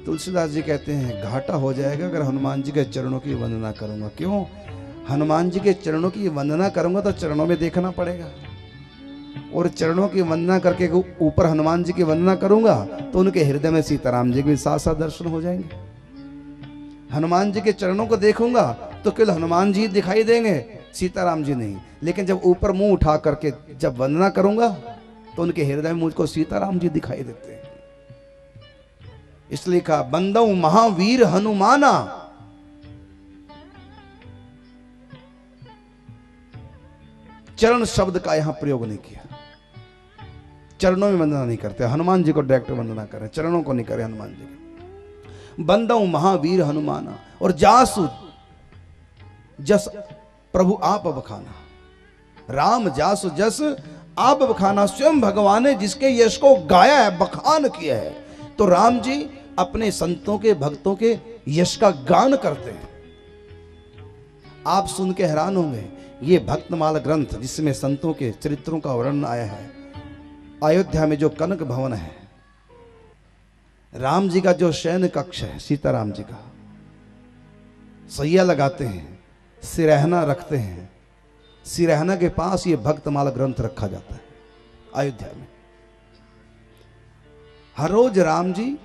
तुलसीदास जी कहते हैं घाटा हो जाएगा अगर हनुमान जी के चरणों की वंदना करूंगा। क्यों? हनुमान जी के चरणों की वंदना करूंगा तो चरणों में देखना पड़ेगा, और चरणों की वंदना करके ऊपर हनुमान जी की वंदना करूंगा तो उनके हृदय में सीताराम जी के भी साथ साथ दर्शन हो जाएंगे। हनुमान जी के चरणों को देखूंगा तो केवल हनुमान जी दिखाई देंगे, सीताराम जी नहीं। लेकिन जब ऊपर मुंह उठा करके जब वंदना करूंगा तो उनके हृदय में मुझको सीताराम जी दिखाई देते हैं। इसलिए कहा बंदौ महावीर हनुमाना। चरण शब्द का यहां प्रयोग नहीं किया। चरणों में वंदना नहीं करते, हनुमान जी को डायरेक्ट वंदना करें, चरणों को नहीं करें हनुमान जी के। बंदौ महावीर हनुमाना और जासु जस प्रभु आप बखाना। राम जासु जस आप बखाना, स्वयं भगवान ने जिसके यश को गाया है, बखान किया है। तो राम जी अपने संतों के भक्तों के यश का गान करते हैं। आप सुन के हैरान होंगे, ये भक्तमाला ग्रंथ जिसमें संतों के चरित्रों का वर्णन आया है, अयोध्या में जो कनक भवन है, राम जी का जो शयन कक्ष है, सीताराम जी का सैया लगाते हैं, सिरहना रखते हैं, सिरहना के पास ये भक्तमाला ग्रंथ रखा जाता है अयोध्या में। हर रोज राम जी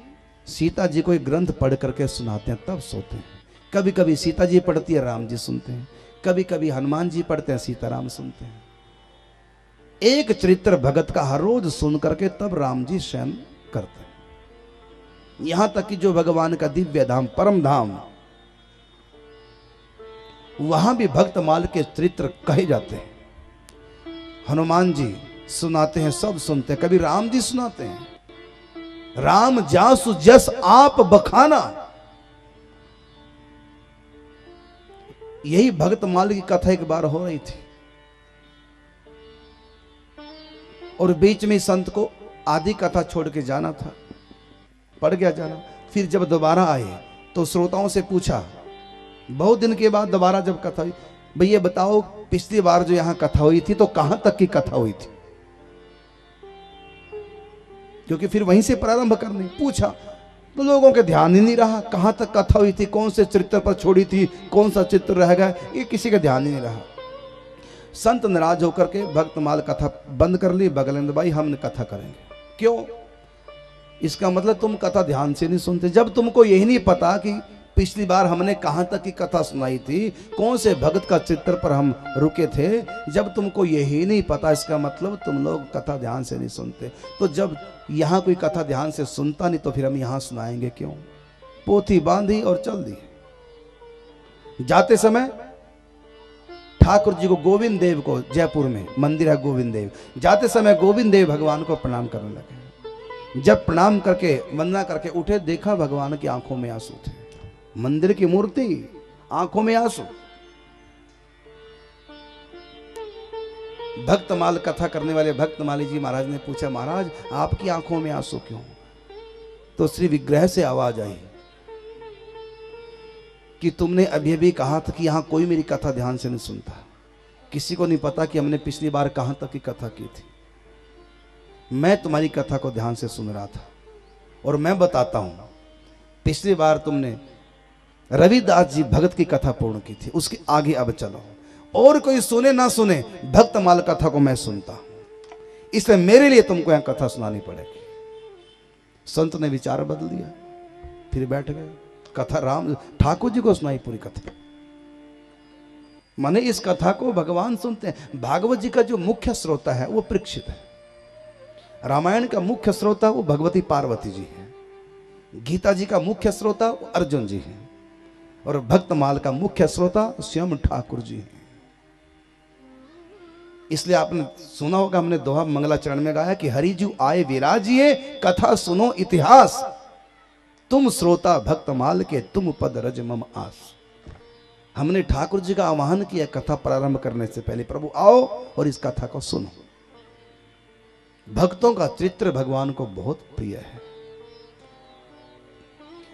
सीता जी को एक ग्रंथ पढ़ करके सुनाते हैं, तब सोते हैं। कभी कभी सीता जी पढ़ती है, राम जी सुनते हैं, कभी कभी हनुमान जी पढ़ते हैं, सीताराम सुनते हैं। एक चरित्र भगत का हर रोज सुन करके तब राम जी शयन करते हैं। यहां तक कि जो भगवान का दिव्य धाम, परम धाम, वहां भी भक्तमाल के चरित्र कहे जाते हैं। हनुमान जी सुनाते हैं, सब सुनते हैं, कभी राम जी सुनाते हैं। राम जासु जस आप बखाना, यही भक्तमाल की कथा एक बार हो रही थी और बीच में संत को आधी कथा छोड़ के जाना था, पड़ गया जाना। फिर जब दोबारा आए तो श्रोताओं से पूछा, बहुत दिन के बाद दोबारा जब कथा हुई, भैया बताओ पिछली बार जो यहां कथा हुई थी तो कहां तक की कथा हुई थी, क्योंकि फिर वहीं से प्रारंभ करने। पूछा तो लोगों के ध्यान ही नहीं रहा, कहां तक कथा हुई थी, कौन से चरित्र पर छोड़ी थी, कौन सा चित्र रह गया, ये किसी का ध्यान ही नहीं रहा। संत नाराज होकर के भक्तमाल कथा बंद कर ली, बगलेंद्र भाई हम कथा करेंगे। क्यों? इसका मतलब तुम कथा ध्यान से नहीं सुनते। जब तुमको यही नहीं पता कि पिछली बार हमने कहां तक की कथा सुनाई थी, कौन से भगत का चित्र पर हम रुके थे, जब तुमको यही नहीं पता, इसका मतलब तुम लोग कथा ध्यान से नहीं सुनते। तो जब यहां कोई कथा ध्यान से सुनता नहीं तो फिर हम यहां सुनाएंगे क्यों? पोथी बांधी और चल दी। जाते समय ठाकुर जी को, गोविंद देव को, जयपुर में मंदिर है गोविंद देव, जाते समय गोविंद देव भगवान को प्रणाम करने लगे। जब प्रणाम करके वंदना करके उठे, देखा भगवान की आंखों में आंसू थे। मंदिर की मूर्ति, आंखों में आंसू। भक्तमाल कथा करने वाले भक्तमाली जी महाराज ने पूछा, महाराज आपकी आंखों में आंसू क्यों? तो श्री विग्रह से आवाज आई कि तुमने अभी अभी कहा था कि यहां कोई मेरी कथा ध्यान से नहीं सुनता। किसी को नहीं पता कि हमने पिछली बार कहां तक की कथा की थी। मैं तुम्हारी कथा को ध्यान से सुन रहा था और मैं बताता हूं, पिछली बार तुमने रविदास जी भगत की कथा पूर्ण की थी, उसके आगे अब चलो। और कोई सुने ना सुने, भक्तमाल कथा को मैं सुनता हूं, इसलिए मेरे लिए तुमको यहां कथा सुनानी पड़ेगी। संत ने विचार बदल दिया, फिर बैठ गए। कथा राम ठाकुर जी को सुनाई पूरी कथा। माने इस कथा को भगवान सुनते हैं। भागवत जी का जो मुख्य श्रोता है वो परीक्षित है। रामायण का मुख्य श्रोता वो भगवती पार्वती जी है। गीता जी का मुख्य श्रोता वो अर्जुन जी है। और भक्तमाल का मुख्य श्रोता स्वयं ठाकुर जी हैं। इसलिए आपने सुना होगा, हमने दोहा मंगला चरण में गाया कि हरिजू आए विराजिए, कथा सुनो इतिहास, तुम श्रोता भक्तमाल के, तुम पद रज मम आस। हमने ठाकुर जी का आह्वान किया कथा प्रारंभ करने से पहले, प्रभु आओ और इस कथा को सुनो। भक्तों का चरित्र भगवान को बहुत प्रिय है।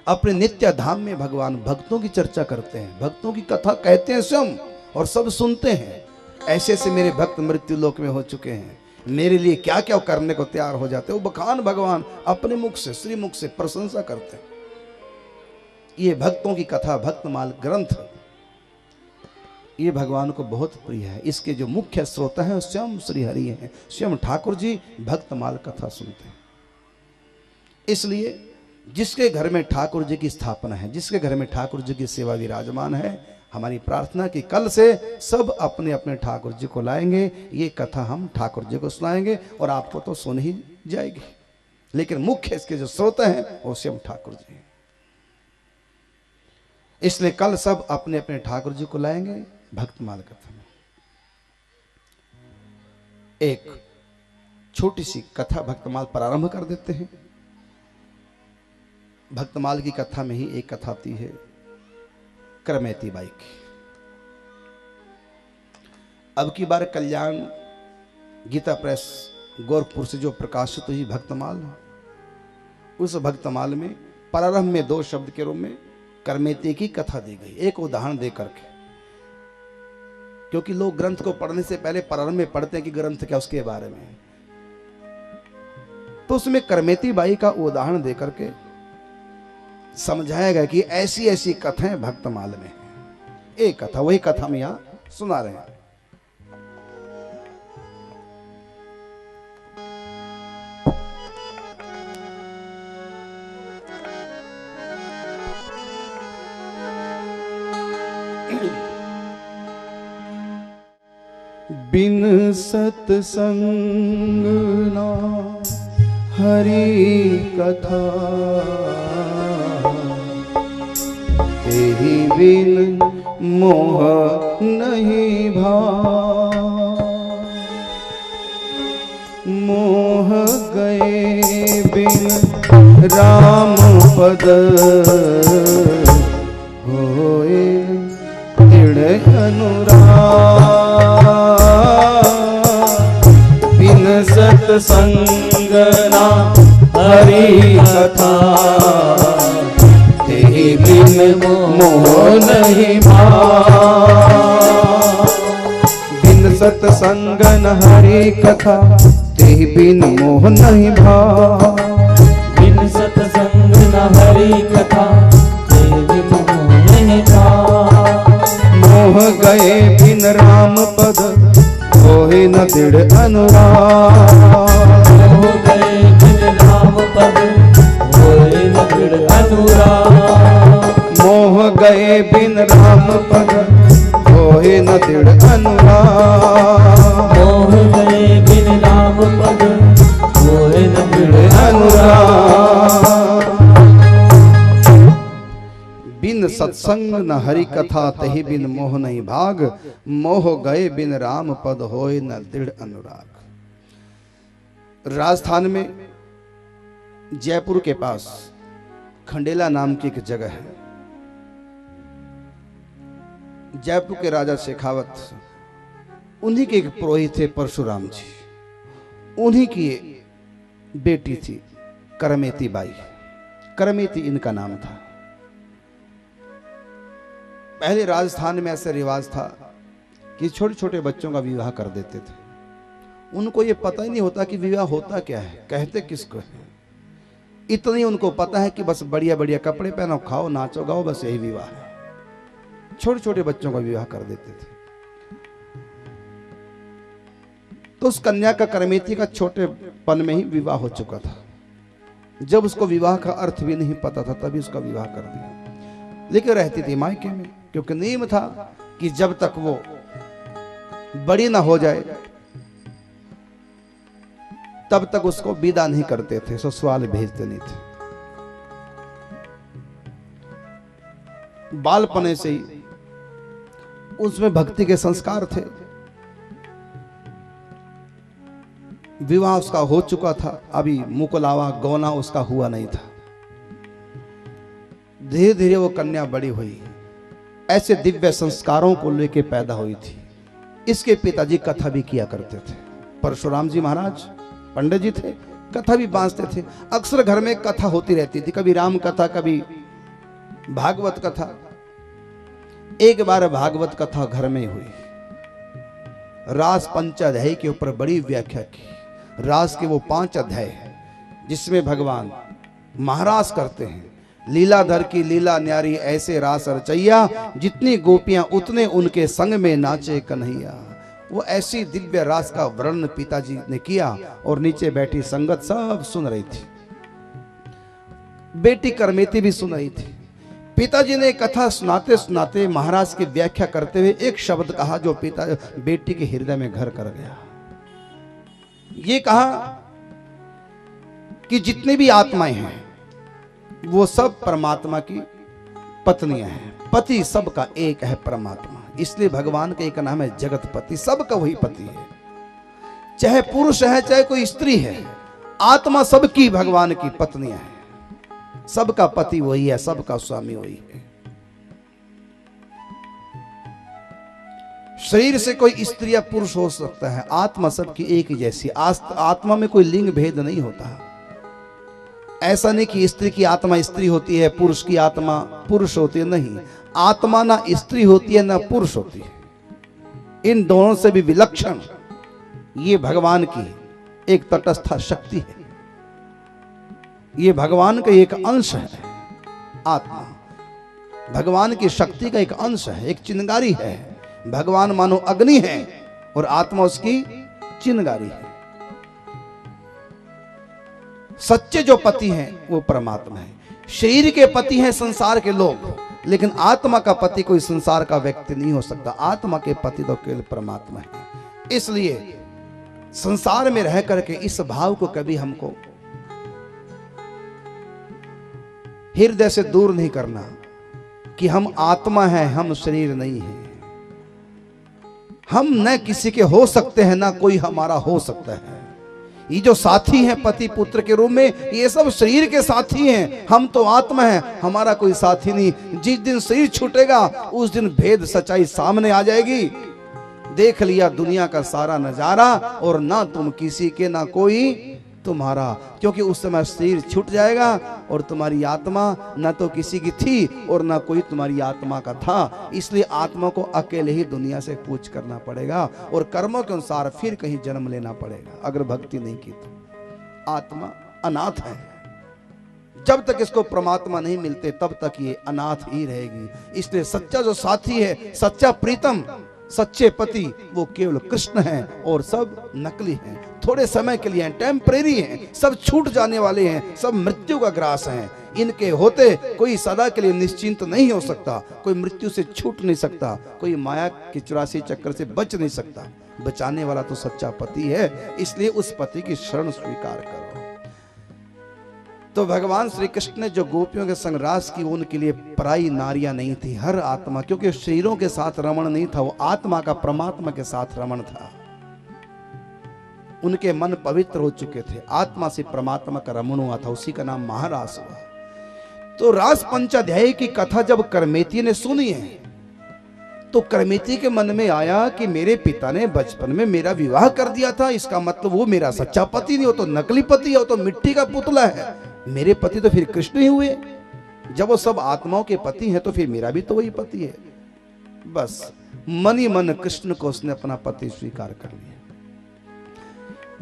अपने नित्य धाम में भगवान भक्तों की चर्चा करते हैं, भक्तों की कथा कहते हैं स्वयं, और सब सुनते हैं। ऐसे ऐसे मेरे भक्त मृत्यु लोक में हो चुके हैं, मेरे लिए क्या क्या करने को तैयार हो जाते हैं। वो बखान भगवान अपने मुख से, श्री मुख से प्रशंसा करते हैं। ये भक्तों की कथा भक्तमाल ग्रंथ ये भगवान को बहुत प्रिय है। इसके जो मुख्य श्रोता हैं स्वयं श्री हरि हैं, स्वयं ठाकुर जी भक्तमाल कथा सुनते हैं। इसलिए जिसके घर में ठाकुर जी की स्थापना है, जिसके घर में ठाकुर जी की सेवा विराजमान है, हमारी प्रार्थना कि कल से सब अपने अपने ठाकुर जी को लाएंगे, ये कथा हम ठाकुर जी को सुनाएंगे और आपको तो सुन ही जाएगी, लेकिन मुख्य इसके जो श्रोता हैं वो स्वयं ठाकुर जी हैं। इसलिए कल सब अपने अपने ठाकुर जी को लाएंगे भक्तमाल कथा में। एक छोटी सी कथा भक्तमाल प्रारंभ कर देते हैं। भक्तमाल की कथा में ही एक कथा आती है करमेती बाई की। अब की बार कल्याण गीता प्रेस गोरखपुर से जो प्रकाशित हुई भक्तमाल, उस भक्तमाल में प्रारंभ में 2 शब्द के रूप में करमेती की कथा दी गई, एक उदाहरण दे करके। क्योंकि लोग ग्रंथ को पढ़ने से पहले प्रारंभ में पढ़ते हैं कि ग्रंथ क्या उसके बारे में, तो उसमें करमेती बाई का उदाहरण दे करके समझाया गया कि ऐसी ऐसी कथाएं भक्तमाल में हैं। एक कथा, वही कथा हम यहां सुना रहे हैं। बिन सत्संग ना हरि कथा, तेहि बिन मोह नहीं भाव। मोह गए बिन राम पद, होए दृढ़ अनुराग। बिन सत्संग ना हरि कथा, तेहि बिन मोह नहीं भाव। बिन सत्संग न हरि कथा, तेहि बिन मोह नहीं भाव। बिन सत्संग न हरि कथा, तेहि बिन मोह नहीं भाव। मोह गए बिन राम पद, होए न दृढ़ अनुराग। मोह गए बिन राम पद, होए न दृढ़ अनुराग। मोह गए बिन राम पद, होए न दृढ़ अनुराग। मोह गए बिन राम पद, होए न दृढ़ अनुराग। बिन सत्संग न हरि कथा, तहि बिन मोह नहीं भाग। मोह गए बिन राम पद, होए न दृढ़ अनुराग। राजस्थान में जयपुर के पास खंडेला नाम की एक जगह है। जयपुर के राजा शेखावत, उन्हीं के एक पुरोहित थे परशुराम जी, उन्हीं की बेटी थी करमेती बाई। करमेती इनका नाम था। पहले राजस्थान में ऐसा रिवाज था कि छोटे छोटे बच्चों का विवाह कर देते थे। उनको ये पता ही नहीं होता कि विवाह होता क्या है, कहते किसको है। इतनी उनको पता है कि बस बढ़िया बढ़िया कपड़े पहनो, खाओ, नाचो, गाओ, बस यही विवाह है। छोटे छोटे बच्चों का विवाह कर देते थे। तो उस कन्या का करमेती का छोटे पन में ही विवाह हो चुका था। जब उसको विवाह का अर्थ भी नहीं पता था, तभी उसका विवाह कर दिया। लेकिन रहती थी मायके में, क्योंकि नियम था कि जब तक वो बड़ी ना हो जाए तब तक उसको विदा नहीं करते थे, ससुराल भेजते नहीं थे। बालपने से ही उसमें भक्ति के संस्कार थे। विवाह उसका हो चुका था, अभी मुकुलावा गौना उसका हुआ नहीं था। धीरे धीरे वो कन्या बड़ी हुई, ऐसे दिव्य संस्कारों को लेकर पैदा हुई थी। इसके पिताजी कथा भी किया करते थे। परशुराम जी महाराज पंडित जी थे, कथा भी बांधते थे। अक्सर घर में कथा होती रहती थी, कभी राम कथा, कभी भागवत कथा। एक बार भागवत कथा घर में हुई। रास पंचाध्यायी के ऊपर बड़ी व्याख्या की। रास के वो 5 अध्याय हैं जिसमें भगवान महाराज करते हैं, लीलाधर की लीला न्यारी ऐसे रास रचैया, जितनी गोपियां उतने उनके संग में नाचे कन्हैया। वो ऐसी दिव्य रास का वर्णन पिताजी ने किया और नीचे बैठी संगत सब सुन रही थी। बेटी करमेती भी सुन रही थी। पिताजी ने कथा सुनाते सुनाते महाराज की व्याख्या करते हुए एक शब्द कहा जो बेटी के हृदय में घर कर गया। ये कहा कि जितनी भी आत्माएं हैं वो सब परमात्मा की पत्नियां हैं। पति सबका एक है परमात्मा, इसलिए भगवान का एक नाम है जगतपति, सबका वही पति है। चाहे पुरुष है चाहे कोई स्त्री है, आत्मा सबकी भगवान की पत्नियां हैं। सबका पति वही है, सबका स्वामी वही है। शरीर से कोई स्त्री या पुरुष हो सकता है, आत्मा सबकी एक ही जैसी। आत्मा में कोई लिंग भेद नहीं होता। ऐसा नहीं कि स्त्री की आत्मा स्त्री होती है, पुरुष की आत्मा पुरुष होती है, नहीं। आत्मा ना स्त्री होती है ना पुरुष होती है। इन दोनों से भी विलक्षण ये भगवान की एक तटस्थ शक्ति है। ये भगवान का एक अंश है। आत्मा भगवान की शक्ति का एक अंश है, एक चिंगारी है। भगवान मानो अग्नि है और आत्मा उसकी चिंगारी है। सच्चे जो पति हैं वो परमात्मा है। शरीर के पति हैं संसार के लोग, लेकिन आत्मा का पति कोई संसार का व्यक्ति नहीं हो सकता। आत्मा के पति तो केवल परमात्मा है। इसलिए संसार में रह करके इस भाव को कभी हमको हृदय से दूर नहीं करना कि हम आत्मा हैं, हम शरीर नहीं हैं। हम न किसी के हो सकते हैं ना कोई हमारा हो सकता है। ये जो साथी हैं पति पुत्र के रूप में, ये सब शरीर के साथी हैं। हम तो आत्मा हैं, हमारा कोई साथी नहीं। जिस दिन शरीर छूटेगा उस दिन भेद सच्चाई सामने आ जाएगी। देख लिया दुनिया का सारा नजारा और ना तुम किसी के ना कोई तुम्हारा, क्योंकि उस समय शरीर छूट जाएगा और तुम्हारी आत्मा ना तो किसी की थी और ना कोई तुम्हारी आत्मा का था। इसलिए आत्मा को अकेले ही दुनिया से कूच करना पड़ेगा और कर्मों के अनुसार फिर कहीं जन्म लेना पड़ेगा। अगर भक्ति नहीं की तो आत्मा अनाथ है। जब तक इसको परमात्मा नहीं मिलते तब तक ये अनाथ ही रहेगी। इसलिए सच्चा जो साथी है, सच्चा प्रीतम, सच्चे पति वो केवल कृष्ण हैं और सब नकली हैं। थोड़े समय के लिए हैं, टेम्परेरी हैं, सब छूट जाने वाले हैं, सब मृत्यु का ग्रास हैं। इनके होते कोई सदा के लिए निश्चिंत नहीं हो सकता, कोई मृत्यु से छूट नहीं सकता, कोई माया के 84 चक्कर से बच नहीं सकता। बचाने वाला तो सच्चा पति है। इसलिए उस पति की शरण स्वीकार करो। तो भगवान श्री कृष्ण ने जो गोपियों के संग रास की, उनके लिए पराई नारियां नहीं थी। हर आत्मा, क्योंकि शरीरों के साथ रमण नहीं था, वो आत्मा का परमात्मा के साथ रमण था। उनके मन पवित्र हो चुके थे, आत्मा से परमात्मा का रमण हुआ था, उसी का नाम महारास हुआ। तो रास पंचाध्याय की कथा जब करमेती ने सुनी है तो करमेती के मन में आया कि मेरे पिता ने बचपन में मेरा विवाह कर दिया था, इसका मतलब वो मेरा सच्चा पति नहीं, हो तो नकली पति है, वो तो मिट्टी का पुतला है। मेरे पति तो फिर कृष्ण ही हुए। जब वो सब आत्माओं के पति हैं तो फिर मेरा भी तो वही पति है। बस मन ही मन कृष्ण को उसने अपना पति स्वीकार कर लिया।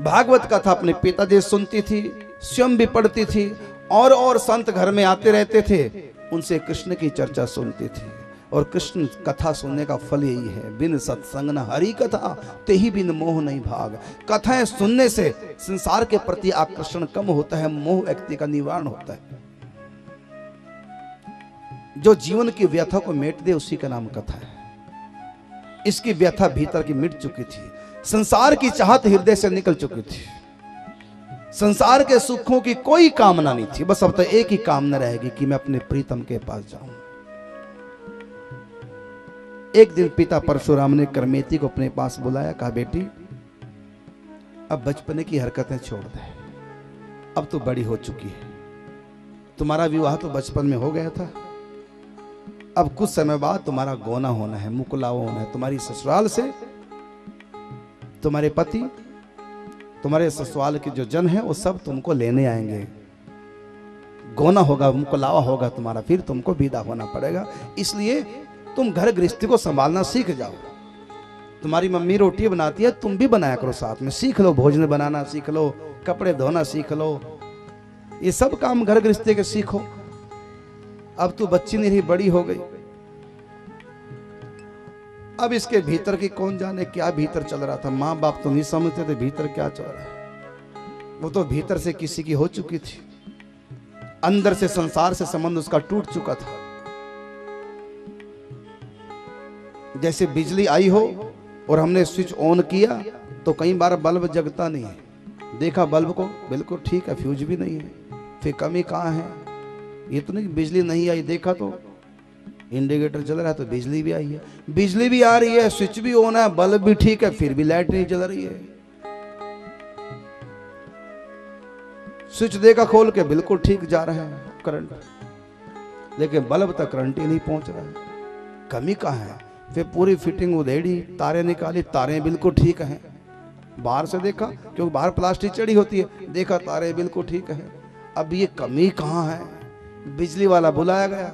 भागवत कथा अपने पिताजी सुनती थी, स्वयं भी पढ़ती थी, और संत घर में आते रहते थे, उनसे कृष्ण की चर्चा सुनती थी। और कृष्ण कथा सुनने का फल यही है, बिन सत्संग न हरि कथा, ते ही बिन मोह नहीं भाग। कथाएं सुनने से संसार के प्रति आकर्षण कम होता है, मोह व्यक्ति का निवारण होता है। जो जीवन की व्यथा को मेट दे उसी का नाम कथा है। इसकी व्यथा भीतर की मिट चुकी थी, संसार की चाहत हृदय से निकल चुकी थी, संसार के सुखों की कोई कामना नहीं थी। बस अब तो एक ही कामना रहेगी कि मैं अपने प्रीतम के पास जाऊं। एक दिन पिता परशुराम ने करमेती को अपने पास बुलाया, कहा बेटी अब बचपने की हरकतें छोड़ दे, अब तो बड़ी हो चुकी है। तुम्हारा विवाह तो बचपन में हो गया था, अब कुछ समय बाद तुम्हारा गोना होना है, मुकुलावा होना है। तुम्हारी ससुराल से तुम्हारे पति, तुम्हारे ससुराल के जो जन है वो सब तुमको लेने आएंगे। गोना होगा, मुकुलावा होगा तुम्हारा, फिर तुमको विदा होना पड़ेगा। इसलिए तुम घर गृहस्थी को संभालना सीख जाओ। तुम्हारी मम्मी रोटी बनाती है, तुम भी बनाया करो, साथ में सीख लो, भोजन बनाना सीख लो, कपड़े धोना सीख लो, ये सब काम घर गृहस्थी के सीखो। अब तू बच्ची नहीं रही, बड़ी हो गई। अब इसके भीतर की कौन जाने क्या भीतर चल रहा था, माँ बाप तो नहीं समझते थे भीतर क्या चल रहा है। वो तो भीतर से किसी की हो चुकी थी, अंदर से संसार से संबंध उसका टूट चुका था। जैसे बिजली आई हो और हमने स्विच ऑन किया तो कई बार बल्ब जगता नहीं है, देखा बल्ब को बिल्कुल ठीक है, फ्यूज भी नहीं है, फिर कमी कहाँ है। ये तो नहीं बिजली नहीं आई, देखा तो इंडिकेटर चल रहा है तो बिजली भी आई है, बिजली भी आ रही है, स्विच भी ऑन है, बल्ब भी ठीक है, फिर भी लाइट नहीं जल रही है। स्विच देखा खोल के बिल्कुल ठीक जा रहा है करंट, लेकिन बल्ब तक करंट ही नहीं पहुंच रहा है, कमी कहाँ है। फिर पूरी फिटिंग उधेड़ी, तारे निकाली, तारे बिल्कुल ठीक हैं। बाहर से देखा, क्योंकि बाहर प्लास्टिक चढ़ी होती है, देखा तारे बिल्कुल ठीक है। अब ये कमी कहाँ है, बिजली वाला बुलाया गया,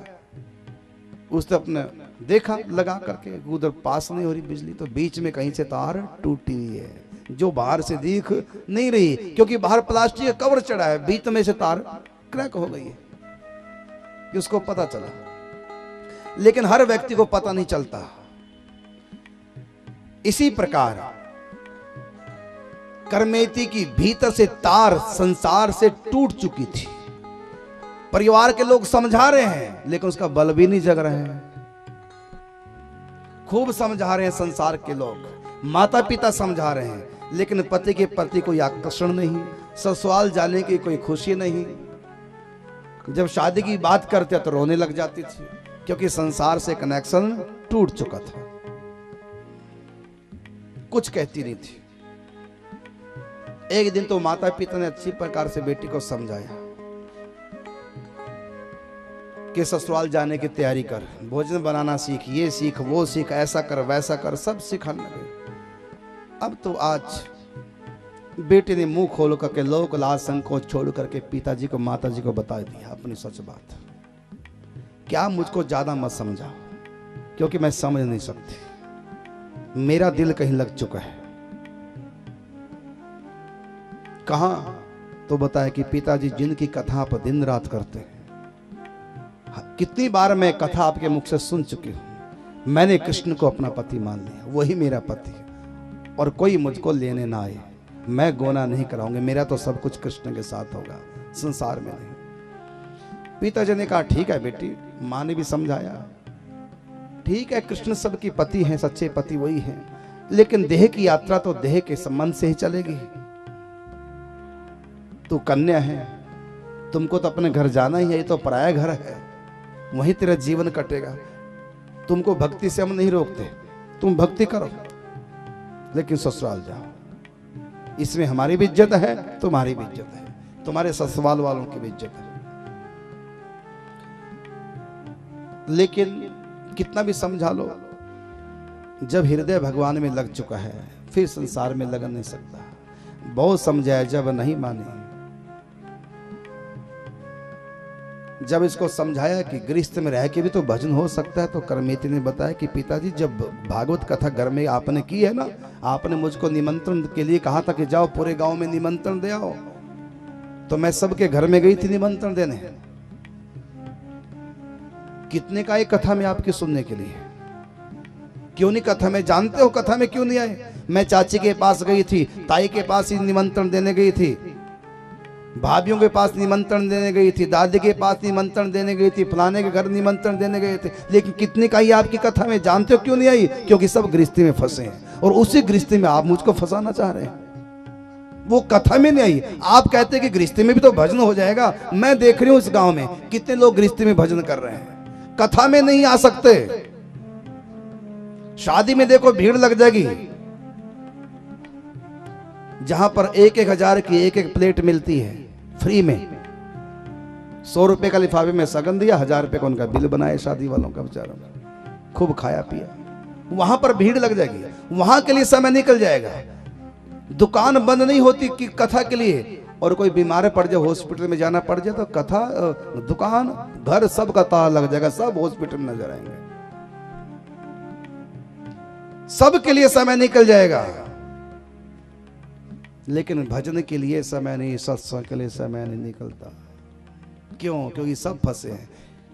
उसने अपने देखा लगा करके, उधर पास नहीं हो रही बिजली, तो बीच में कहीं से तार टूटी हुई है जो बाहर से दिख नहीं रही, क्योंकि बाहर प्लास्टिक का कवर चढ़ा है, बीच में से तार क्रैक हो गई है, उसको पता चला। लेकिन हर व्यक्ति को पता नहीं चलता। इसी प्रकार करमेती की भीतर से तार संसार से टूट चुकी थी। परिवार के लोग समझा रहे हैं लेकिन उसका बल भी नहीं जग रहे हैं, खूब समझा रहे हैं संसार के लोग, माता पिता समझा रहे हैं, लेकिन पति के प्रति कोई आकर्षण नहीं, ससुराल जाने की कोई खुशी नहीं। जब शादी की बात करते तो रोने लग जाती थी, क्योंकि संसार से कनेक्शन टूट चुका था, कुछ कहती नहीं थी। एक दिन तो माता पिता ने अच्छी प्रकार से बेटी को समझाया कि ससुराल जाने की तैयारी कर, भोजन बनाना सीख, ये सीख, वो सीख, ऐसा कर, वैसा कर, सब सिखाने लगे। अब तो आज बेटे ने मुंह खोल करके लोक लाज संकोच छोड़ करके पिताजी को माता जी को बता दिया अपनी सच बात। क्या मुझको ज्यादा मत समझाओ, क्योंकि मैं समझ नहीं सकती, मेरा दिल कहीं लग चुका है। कहां? तो बताया कि पिताजी जिनकी कथा आप दिन रात करते हैं, कितनी बार मैं कथा आपके मुख से सुन चुकी हूं। मैंने कृष्ण को अपना पति मान लिया, वही मेरा पति है, और कोई मुझको लेने ना आए, मैं गोना नहीं कराऊंगी, मेरा तो सब कुछ कृष्ण के साथ होगा, संसार में नहीं। पिताजी ने कहा ठीक है बेटी, माँ ने भी समझाया, ठीक है कृष्ण सबकी पति हैं, सच्चे पति वही हैं, लेकिन देह की यात्रा तो देह के संबंध से ही चलेगी। तू कन्या है, तुमको तो अपने घर जाना ही है, ये तो पराया घर है, वहीं तेरा जीवन कटेगा। तुमको भक्ति से हम नहीं रोकते, तुम भक्ति करो, लेकिन ससुराल जाओ, इसमें हमारी भी इज्जत है, तुम्हारी भी इज्जत है, तुम्हारे ससुराल वालों की भी इज्जत है। लेकिन कितना भी समझा लो, जब हृदय भगवान में लग चुका है फिर संसार में लग नहीं सकता। बहुत समझाया जब नहीं माने। जब इसको समझाया कि गृहस्थ में रह के भी तो भजन हो सकता है, तो करमेती ने बताया कि पिताजी जब भागवत कथा घर में आपने की है ना, आपने मुझको निमंत्रण के लिए कहा था कि जाओ पूरे गांव में निमंत्रण दे आओ, तो मैं सबके घर में गई थी निमंत्रण देने। कितने का एक कथा में आपकी सुनने के लिए, क्यों नहीं कथा में, जानते हो कथा में क्यों नहीं आए? मैं चाची के पास गई थी, ताई के पास ही निमंत्रण देने गई थी, भाभीियों के पास निमंत्रण देने गई थी, दादी के पास निमंत्रण देने गई थी, फलाने के घर निमंत्रण देने गए थे, लेकिन कितने का ही आपकी कथा में, जानते हो क्यों नहीं आई? क्योंकि सब गृहस्थी में फंसे हैं, और उसी गृहस्थी में आप मुझको फंसाना चाह रहे हैं। वो कथा में नहीं आई। आप कहते हैं कि गृहस्थी में भी तो भजन हो जाएगा। मैं देख रही हूं इस गांव में कितने लोग गृहस्थी में भजन कर रहे हैं, कथा में नहीं आ सकते। शादी में देखो भीड़ लग जाएगी, जहां पर 1,000 की एक प्लेट मिलती है फ्री में, 100 रुपए का लिफाफे में सगन दिया, 1000 रुपए का उनका बिल बनाए शादी वालों का, बेचारों खूब खाया पिया, वहां पर भीड़ लग जाएगी, वहां के लिए समय निकल जाएगा। दुकान बंद नहीं होती कि कथा के लिए, और कोई बीमार पड़ जाए, हॉस्पिटल में जाना पड़ जाए, तो कथा, दुकान, घर सब का ताला लग जाएगा, सब हॉस्पिटल में नजर आएंगे, सब के लिए समय निकल जाएगा। लेकिन भजन के लिए समय नहीं, सत्संग के लिए समय नहीं निकलता। क्यों? क्योंकि सब फंसे हैं।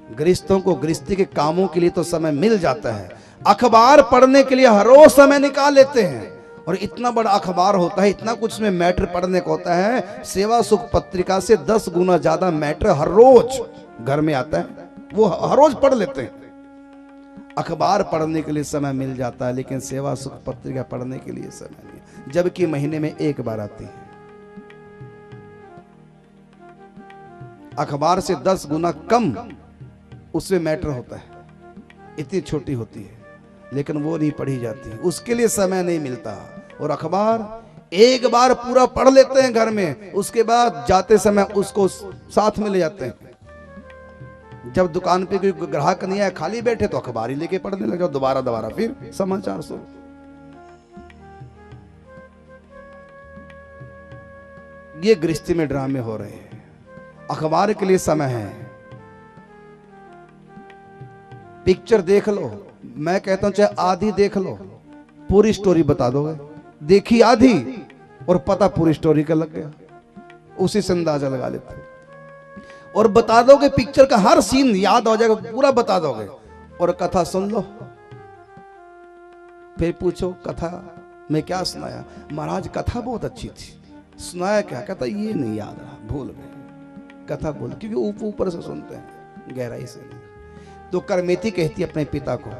गृहस्थों को गृहस्थी के कामों के लिए तो समय मिल जाता है, अखबार पढ़ने के लिए हर रोज समय निकाल लेते हैं। और इतना बड़ा अखबार होता है, इतना कुछ में मैटर पढ़ने को होता है, सेवा सुख पत्रिका से 10 गुना ज्यादा मैटर हर रोज घर में आता है, वो हर रोज पढ़ लेते हैं। अखबार पढ़ने के लिए समय मिल जाता है, लेकिन सेवा सुख पत्रिका पढ़ने के लिए समय नहीं, जबकि महीने में एक बार आती है। अखबार से 10 गुना कम उसमें मैटर होता है, इतनी छोटी होती है, लेकिन वो नहीं पढ़ी जाती, उसके लिए समय नहीं मिलता। और अखबार एक बार पूरा पढ़ लेते हैं घर में, उसके बाद जाते समय उसको साथ में ले जाते हैं। जब दुकान पे कोई ग्राहक नहीं आया, खाली बैठे, तो अखबार ही लेके पढ़ने लगे, दोबारा दोबारा फिर समाचार सुनो। ये गृहस्थी में ड्रामे हो रहे हैं। अखबार के लिए समय है, पिक्चर देख लो, मैं कहता हूं चाहे आधी देख लो, पूरी स्टोरी बता दोगे। देखी आधी और पता पूरी स्टोरी का लग गया, उसी से अंदाजा लगा लेते। और बता दोगे, पिक्चर का हर सीन याद हो जाएगा, पूरा बता दोगे। और कथा सुन लो, फिर पूछो कथा में क्या सुनाया, महाराज कथा बहुत अच्छी थी, सुनाया क्या, कहता ये नहीं याद रहा, भूल गए। कथा बोल, क्योंकि ऊपर से सुनते हैं, गहराई से नहीं। तो करमेती कहती अपने पिता को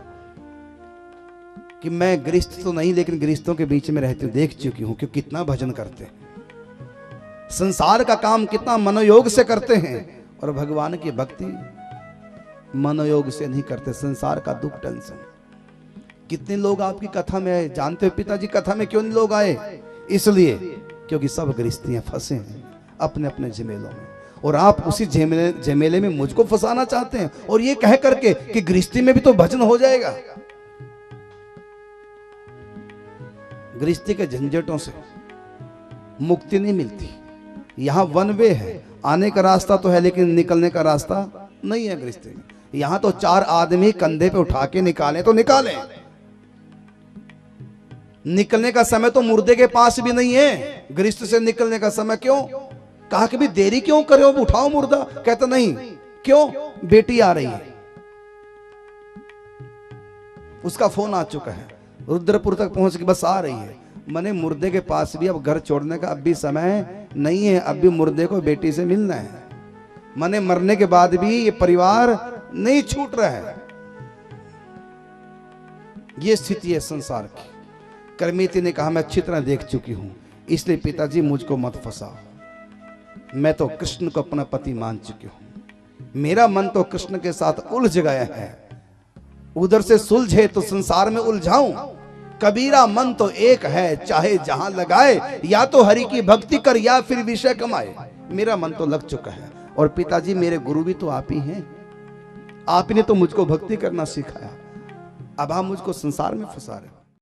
कि मैं गृहस्थ तो नहीं, लेकिन गृहस्थों के बीच में रहती हूं, देख चुकी हूं कि कितना भजन करते हैं, संसार का काम कितना मनोयोग से करते हैं, और भगवान की भक्ति मनोयोग से नहीं करते, संसार का दुख टेंशन। कितने लोग आपकी कथा में आए, जानते हो पिताजी कथा में क्यों नहीं लोग आए? इसलिए क्योंकि सब गृहस्थियां फंसे हैं अपने अपने झमेलों में, और आप उसी झमेले में मुझको फंसाना चाहते हैं, और ये कह करके कि गृहस्थी में भी तो भजन हो जाएगा। गृहस्थी के झंझटों से मुक्ति नहीं मिलती। यहां वन वे है, आने का रास्ता तो है, लेकिन निकलने का रास्ता नहीं है गृहस्थी में। यहां तो 4 आदमी कंधे पे उठा के निकालें तो निकालें, निकलने का समय तो मुर्दे के पास भी नहीं है। गृहस्थ से निकलने का समय क्यों? कहा कि भी देरी क्यों करे हो, उठाओ मुर्दा, कहता नहीं, क्यों? बेटी आ रही है, उसका फोन आ चुका है, रुद्रपुर तक पहुंच के बस आ रही है। मने मुर्दे के पास भी अब घर छोड़ने का अब भी समय नहीं है, अब भी मुर्दे को बेटी से मिलना है। मने मरने के बाद भी ये परिवार नहीं छूट रहा है। ये स्थिति है संसार की। करमेती ने कहा मैं अच्छी तरह देख चुकी हूं, इसलिए पिताजी मुझको मत फंसाओ, मैं तो कृष्ण को अपना पति मान चुकी हूं, मेरा मन तो कृष्ण के साथ उलझ गया है, उधर से सुलझे तो संसार में उलझाऊं। कबीरा मन तो एक है, चाहे जहां लगाए, या तो हरि की भक्ति कर या फिर विषय कमाए। मेरा मन तो लग चुका है, और पिताजी मेरे गुरु भी तो आप ही हैं, आप ही ने तो मुझको भक्ति करना सिखाया, अब आप मुझको संसार में फंसा रहे हो।